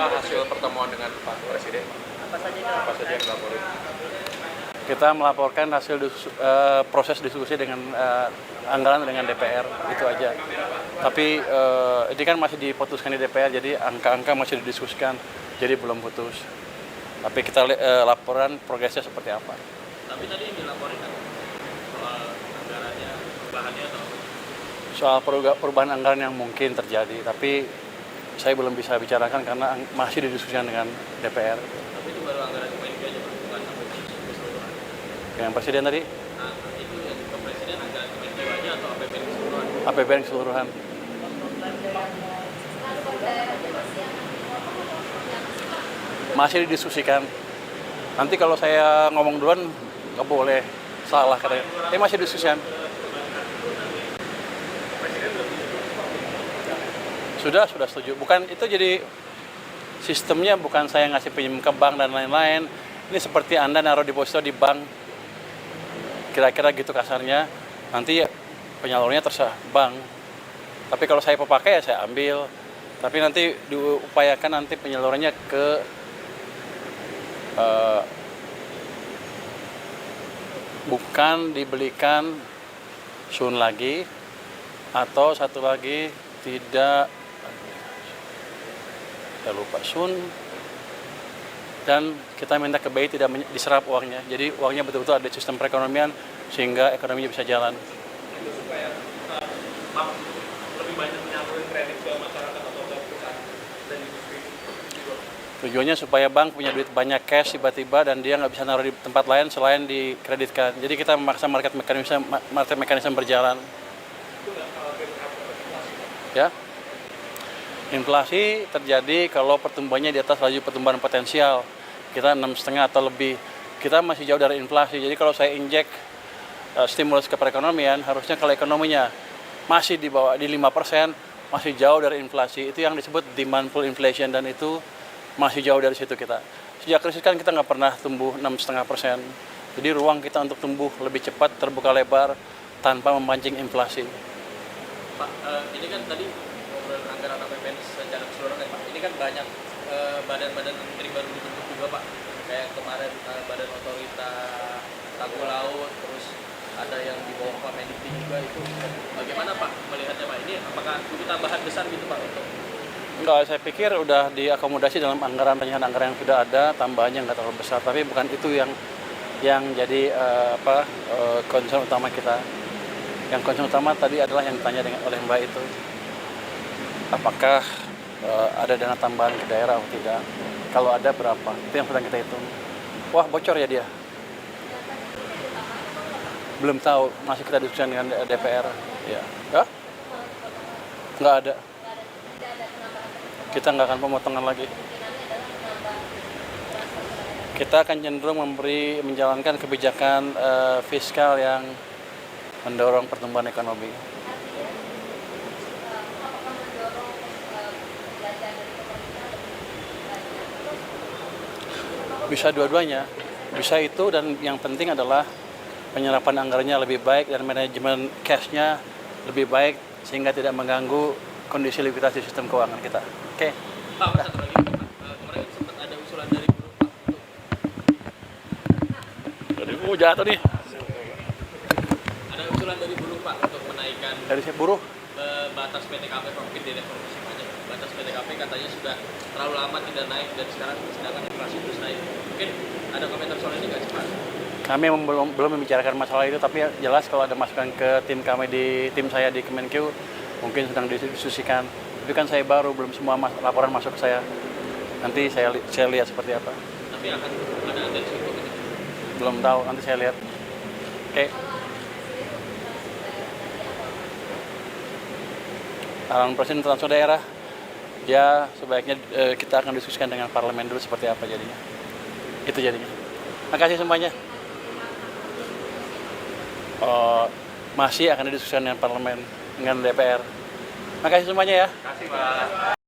apa hasil pertemuan dengan Pak Presiden? Apa saja yang dilaporin? Kita melaporkan hasil proses diskusi dengan anggaran dengan DPR, itu aja. Tapi ini kan masih diputuskan di DPR, jadi angka-angka masih didiskusikan, jadi belum putus. Tapi kita laporan progresnya seperti apa. Tapi tadi yang dilaporin kan soal anggarannya, perubahannya atau Soal perubahan anggaran yang mungkin terjadi, tapi saya belum bisa bicarakan karena masih didiskusikan dengan DPR. tapi itu baru anggaran Kemenkeu aja Pak, bukan sampai keseluruhan. Dengan Presiden tadi, Nah, itu yang ke Presiden anggaran Kemenkeu aja atau APBN keseluruhan? APBN keseluruhan. Masih didiskusikan. Nanti kalau saya ngomong duluan nggak boleh salah katanya. Masih didiskusikan. Sudah setuju. Bukan itu, jadi sistemnya bukan saya ngasih pinjam ke bank dan lain-lain. Ini seperti Anda naruh deposito di bank. Kira-kira gitu kasarnya. Nanti penyalurnya terserah bank. Tapi kalau saya pakai ya saya ambil. Tapi nanti diupayakan nanti penyalurannya ke bukan dibelikan Sun lagi, atau satu lagi tidak, saya lupa, Sun, dan kita minta ke BI tidak diserap uangnya. Jadi uangnya betul-betul ada sistem perekonomian sehingga ekonominya bisa jalan. Itu supaya bank lebih banyak menyalurin kredit ke masyarakat atau ke perusahaan dan industri. Tujuannya supaya bank punya duit banyak cash tiba-tiba dan dia nggak bisa naruh di tempat lain selain dikreditkan. Jadi kita memaksa market mekanisme berjalan. Ya, inflasi terjadi kalau pertumbuhannya di atas laju pertumbuhan potensial. Kita 6,5 atau lebih. Kita masih jauh dari inflasi. Jadi kalau saya injek stimulus ke perekonomian, harusnya kalau ekonominya masih di bawah di 5%, masih jauh dari inflasi. Itu yang disebut demand pull inflation, dan itu masih jauh dari situ kita. Sejak krisis kan kita nggak pernah tumbuh 6,5%. Jadi ruang kita untuk tumbuh lebih cepat terbuka lebar tanpa memancing inflasi. Pak, ini kan tadi ngobrol anggaran APBN secara keseluruhan ya Pak. Ini kan banyak badan-badan menteri baru dibentuk juga Pak. Kayak kemarin Badan Otorita Tangguh Laut, terus ada yang di bawah Pak Mendikti juga itu. Bagaimana Pak melihatnya Pak? Ini apakah butuh tambahan besar gitu Pak untuk? Enggak, saya pikir udah diakomodasi dalam anggaran yang sudah ada, tambahannya nggak terlalu besar. Tapi bukan itu yang jadi concern utama kita. Yang concern utama tadi adalah yang ditanya oleh Mbak itu, apakah ada dana tambahan ke daerah atau tidak? Kalau ada berapa? Itu yang sedang kita hitung. Wah, bocor ya dia? Belum tahu, masih kita diskusikan dengan DPR. Ya, nggak ada. Kita nggak akan pemotongan lagi. Kita akan cenderung menjalankan kebijakan fiskal yang mendorong pertumbuhan ekonomi. Bisa dua-duanya, bisa itu, dan yang penting adalah penyerapan anggarannya lebih baik dan manajemen cash-nya lebih baik sehingga tidak mengganggu kondisi likuiditas di sistem keuangan kita. Oke. Pak, satu lagi Pak. Kemarin sempat ada usulan dari buruh Pak untuk Jatuh nih. ada usulan dari buruh Pak untuk menaikkan Dari si buruh. batas PTKP Pak, mungkin di reformasi pajak. Batas PTKP katanya sudah terlalu lama tidak naik dan sekarang sedangkan inflasi terus naik. Mungkin ada komentar soal ini nggak sih Pak? Kami belum membicarakan masalah itu, tapi jelas kalau ada masukan ke tim saya di Kemenkeu mungkin sedang didiskusikan. Tapi kan saya baru, belum semua laporan masuk ke saya. Nanti saya lihat seperti apa. Tapi akan ada atensi untuk itu. Belum tahu, nanti saya lihat. Oke. Arahan Presiden transfer daerah, ya sebaiknya kita akan diskusikan dengan parlemen dulu seperti apa jadinya. Itu jadinya. Makasih semuanya. Masih akan didiskusikan dengan parlemen, dengan DPR. Makasih semuanya ya. Terima kasih Pak.